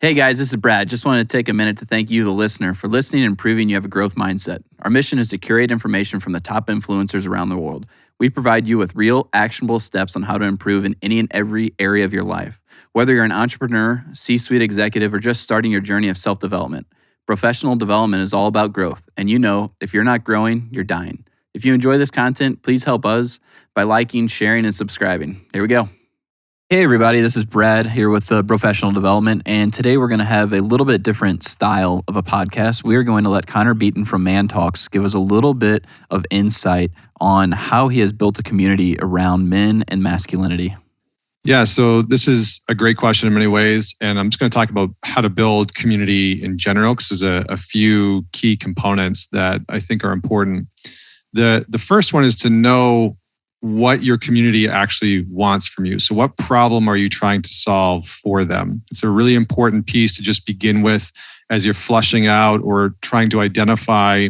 Hey guys, this is Brad. Just wanted to take a minute to thank you, the listener, for listening and proving you have a growth mindset. Our mission is to curate information from the top influencers around the world. We provide you with real, actionable steps on how to improve in any and every area of your life. Whether you're an entrepreneur, C-suite executive, or just starting your journey of self-development, professional development is all about growth. And you know, if you're not growing, you're dying. If you enjoy this content, please help us by liking, sharing, and subscribing. Here we go. Hey everybody, this is Brad here with Professional Development, and today we're going to have a little bit different style of a podcast. We are going to let Connor Beaton from ManTalks give us a little bit of insight on how he has built a community around men and masculinity. Yeah, so this is a great question in many ways, and I'm just going to talk about how to build community in general because there's a few key components that I think are important. The first one is to know what your community actually wants from you. So what problem are you trying to solve for them? It's a really important piece to just begin with as you're flushing out or trying to identify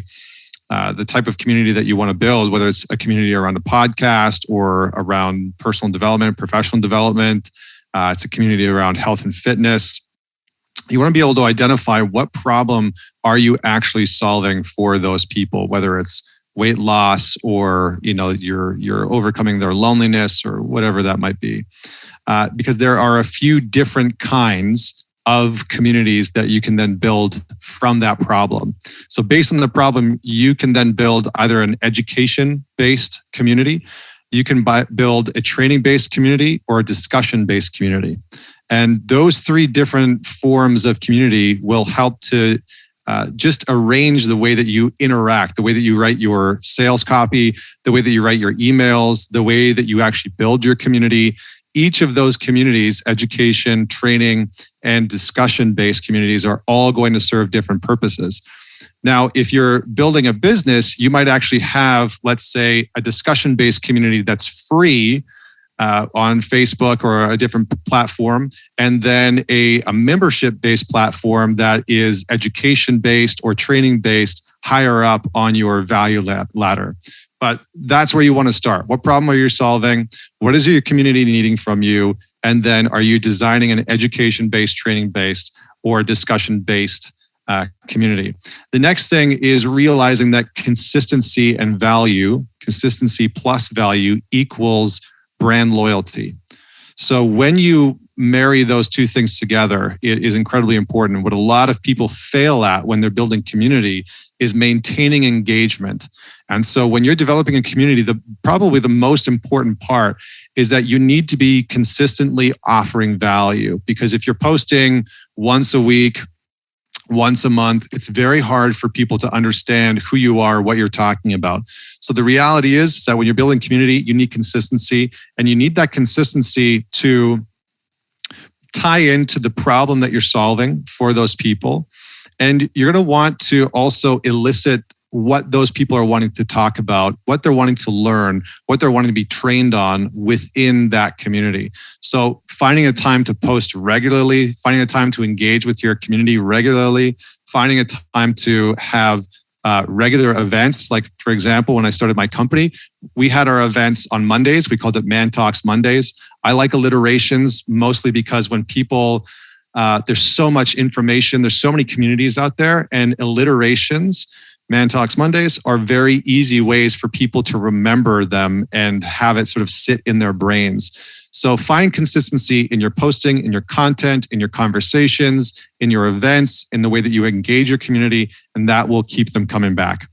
the type of community that you want to build, whether it's a community around a podcast or around personal development, professional development. It's a community around health and fitness. You want to be able to identify what problem are you actually solving for those people, whether it's weight loss or you're overcoming their loneliness or whatever that might be. Because there are a few different kinds of communities that you can then build from that problem. So based on the problem, you can then build either an education-based community, you can build a training-based community or a discussion-based community. And those three different forms of community will help to just arrange the way that you interact, the way that you write your sales copy, the way that you write your emails, the way that you actually build your community. Each of those communities, education, training, and discussion-based communities, are all going to serve different purposes. Now, if you're building a business, you might actually have, let's say, a discussion-based community that's free on Facebook or a different platform, and then a membership-based platform that is education-based or training-based higher up on your value ladder. But that's where you want to start. What problem are you solving? What is your community needing from you? And then are you designing an education-based, training-based, or discussion-based community? The next thing is realizing that consistency and value, consistency plus value, equals brand loyalty. So when you marry those two things together, it is incredibly important. What a lot of people fail at when they're building community is maintaining engagement. And so when you're developing a community, probably the most important part is that you need to be consistently offering value. Because if you're posting once a week, once a month, it's very hard for people to understand who you are, what you're talking about. So the reality is that when you're building community, you need consistency, and you need that consistency to tie into the problem that you're solving for those people. And you're going to want to also elicit what those people are wanting to talk about, what they're wanting to learn, what they're wanting to be trained on within that community. So finding a time to post regularly, finding a time to engage with your community regularly, finding a time to have regular events. Like, for example, when I started my company, we had our events on Mondays. We called it ManTalks Mondays. I like alliterations mostly because when people, there's so much information, there's so many communities out there, and alliterations, ManTalks Mondays, are very easy ways for people to remember them and have it sort of sit in their brains. So find consistency in your posting, in your content, in your conversations, in your events, in the way that you engage your community, and that will keep them coming back.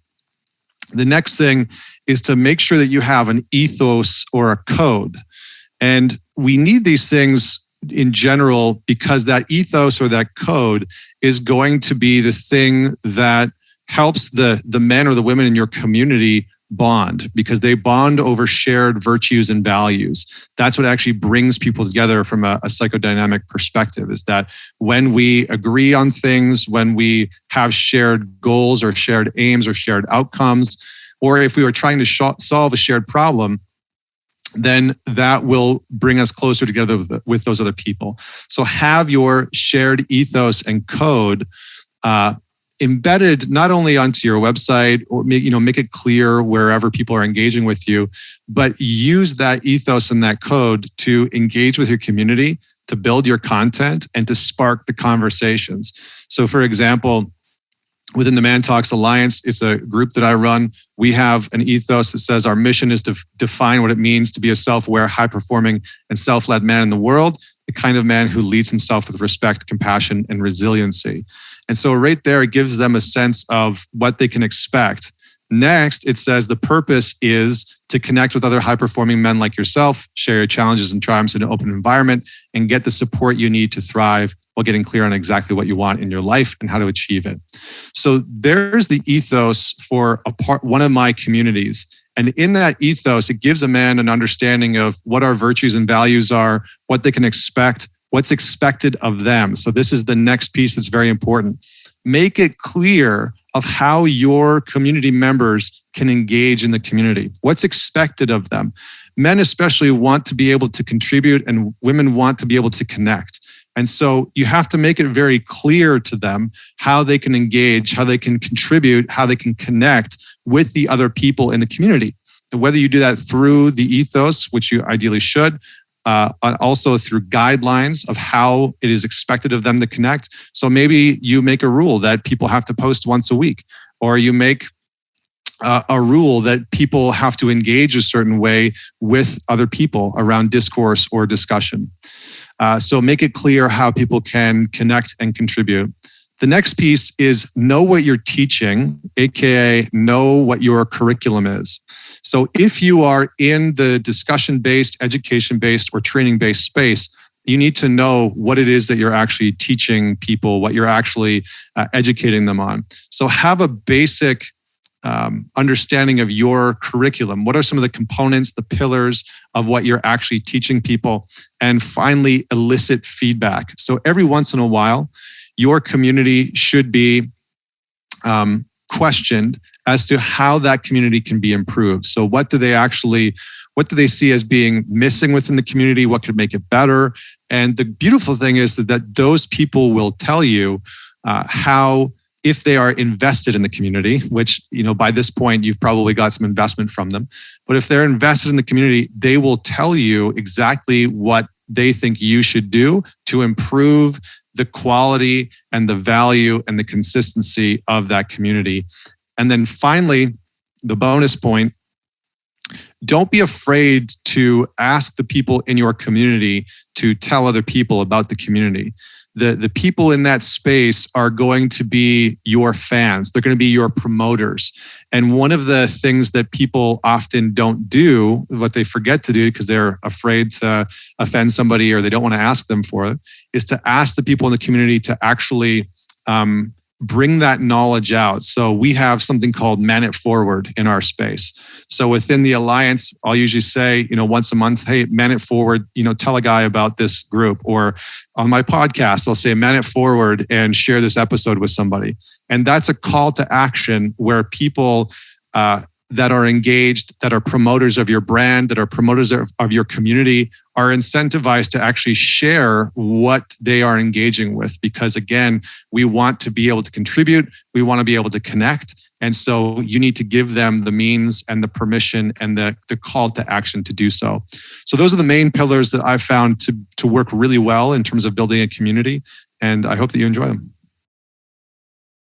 The next thing is to make sure that you have an ethos or a code. And we need these things in general because that ethos or that code is going to be the thing that helps the men or the women in your community bond, because they bond over shared virtues and values. That's what actually brings people together from a psychodynamic perspective, is that when we agree on things, when we have shared goals or shared aims or shared outcomes, or if we were trying to solve a shared problem, then that will bring us closer together with those other people. So have your shared ethos and code embedded not only onto your website or make it clear wherever people are engaging with you, but use that ethos and that code to engage with your community to build your content and to spark the conversations. So for example, within the ManTalks Alliance, it's a group that I run. We have an ethos that says our mission is to define what it means to be a self-aware, high-performing, and self-led man in the world, the kind of man who leads himself with respect, compassion, and resiliency. And so right there, it gives them a sense of what they can expect. Next, it says the purpose is to connect with other high-performing men like yourself, share your challenges and triumphs in an open environment, and get the support you need to thrive while getting clear on exactly what you want in your life and how to achieve it. So there's the ethos for one of my communities. And in that ethos, it gives a man an understanding of what our virtues and values are, what they can expect, what's expected of them. So this is the next piece that's very important. Make it clear of how your community members can engage in the community. What's expected of them? Men especially want to be able to contribute, and women want to be able to connect. And so you have to make it very clear to them how they can engage, how they can contribute, how they can connect with the other people in the community. And whether you do that through the ethos, which you ideally should, also through guidelines of how it is expected of them to connect. So maybe you make a rule that people have to post once a week, or you make a rule that people have to engage a certain way with other people around discourse or discussion. So make it clear how people can connect and contribute. The next piece is know what you're teaching, aka know what your curriculum is. So if you are in the discussion-based, education-based, or training-based space, you need to know what it is that you're actually teaching people, what you're actually educating them on. So have a basic understanding of your curriculum. What are some of the components, the pillars of what you're actually teaching people? And finally, elicit feedback. So every once in a while, your community should be questioned as to how that community can be improved. So what do they see as being missing within the community? What could make it better? And the beautiful thing is that those people will tell you how, if they are invested in the community, which, by this point, you've probably got some investment from them. But if they're invested in the community, they will tell you exactly what they think you should do to improve the quality and the value and the consistency of that community. And then finally, the bonus point, don't be afraid to ask the people in your community to tell other people about the community. The people in that space are going to be your fans. They're going to be your promoters. And one of the things that people often don't do, what they forget to do because they're afraid to offend somebody or they don't want to ask them for it, is to ask the people in the community to actually bring that knowledge out. So we have something called Man It Forward in our space. So within the Alliance, I'll usually say, once a month, hey, Man It Forward, tell a guy about this group. Or on my podcast, I'll say Man It Forward and share this episode with somebody. And that's a call to action where people that are engaged, that are promoters of your brand, that are promoters of your community, are incentivized to actually share what they are engaging with. Because again, we want to be able to contribute, we want to be able to connect. And so you need to give them the means and the permission and the call to action to do so. So those are the main pillars that I've found to work really well in terms of building a community. And I hope that you enjoy them.